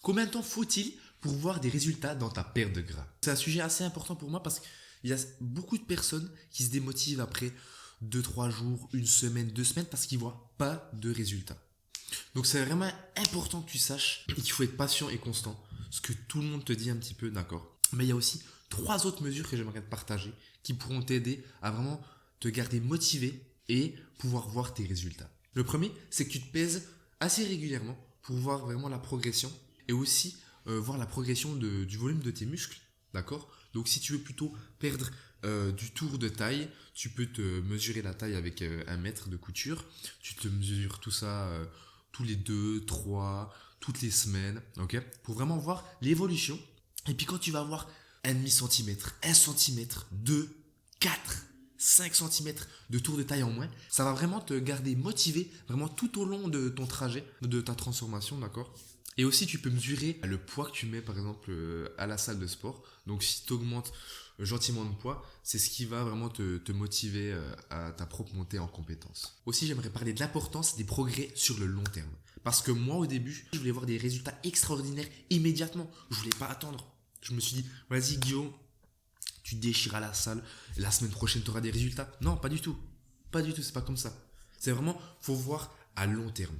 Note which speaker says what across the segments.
Speaker 1: Combien de temps faut-il pour voir des résultats dans ta perte de gras? C'est un sujet assez important pour moi parce qu'il y a beaucoup de personnes qui se démotivent après 2, 3 jours, une semaine, 2 semaines parce qu'ils ne voient pas de résultats. Donc c'est vraiment important que tu saches qu'il faut être patient et constant. Ce que tout le monde te dit un petit peu, d'accord. Mais il y a aussi 3 autres mesures que j'aimerais te partager qui pourront t'aider à vraiment te garder motivé et pouvoir voir tes résultats. Le premier, c'est que tu te pèses assez régulièrement pour voir vraiment la progression et aussi voir la progression du volume de tes muscles, d'accord? Donc si tu veux plutôt perdre du tour de taille, tu peux te mesurer la taille avec un mètre de couture. Tu te mesures tout ça tous les 2, 3, toutes les semaines, ok? Pour vraiment voir l'évolution. Et puis quand tu vas avoir un demi-centimètre, 1 centimètre, 2, 4, 5 centimètres de tour de taille en moins, ça va vraiment te garder motivé vraiment tout au long de ton trajet, de ta transformation, d'accord? Et aussi, tu peux mesurer le poids que tu mets, par exemple, à la salle de sport. Donc, si tu augmentes gentiment de poids, c'est ce qui va vraiment te motiver à ta propre montée en compétences. Aussi, j'aimerais parler de l'importance des progrès sur le long terme. Parce que moi, au début, je voulais voir des résultats extraordinaires immédiatement. Je voulais pas attendre. Je me suis dit, vas-y, Guillaume, tu déchires à la salle, la semaine prochaine, tu auras des résultats. Non, pas du tout. Pas du tout, c'est pas comme ça. C'est vraiment, faut voir à long terme.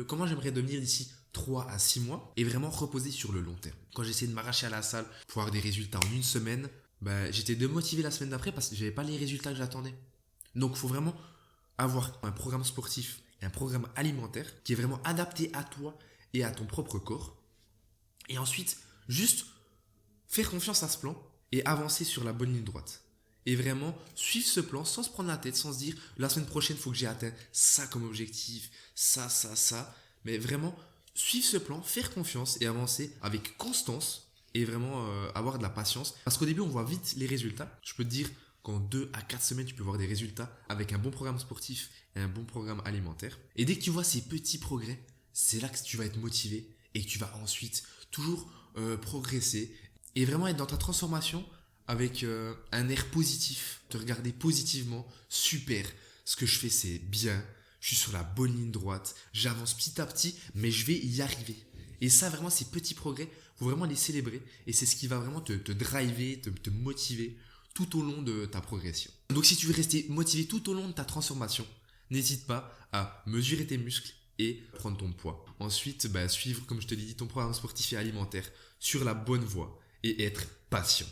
Speaker 1: Comment j'aimerais devenir d'ici 3 à 6 mois et vraiment reposer sur le long terme. Quand j'essayais de m'arracher à la salle pour avoir des résultats en une semaine, j'étais démotivé la semaine d'après parce que j'avais pas les résultats que j'attendais. Donc il faut vraiment avoir un programme sportif et un programme alimentaire qui est vraiment adapté à toi et à ton propre corps. Et ensuite, juste faire confiance à ce plan et avancer sur la bonne ligne droite. Et vraiment suivre ce plan sans se prendre la tête, sans se dire la semaine prochaine, il faut que j'ai atteint ça comme objectif, ça. Mais vraiment suivre ce plan, faire confiance et avancer avec constance et vraiment avoir de la patience. Parce qu'au début, on voit vite les résultats. Je peux te dire qu'en 2 à 4 semaines, tu peux voir des résultats avec un bon programme sportif et un bon programme alimentaire. Et dès que tu vois ces petits progrès, c'est là que tu vas être motivé et que tu vas ensuite toujours progresser et vraiment être dans ta transformation avec un air positif, te regarder positivement, super, ce que je fais c'est bien, je suis sur la bonne ligne droite, j'avance petit à petit, mais je vais y arriver. Et ça vraiment ces petits progrès, faut vraiment les célébrer et c'est ce qui va vraiment te driver, te motiver tout au long de ta progression. Donc si tu veux rester motivé tout au long de ta transformation, n'hésite pas à mesurer tes muscles et prendre ton poids. Ensuite, suivre, comme je te l'ai dit, ton programme sportif et alimentaire sur la bonne voie et être patient.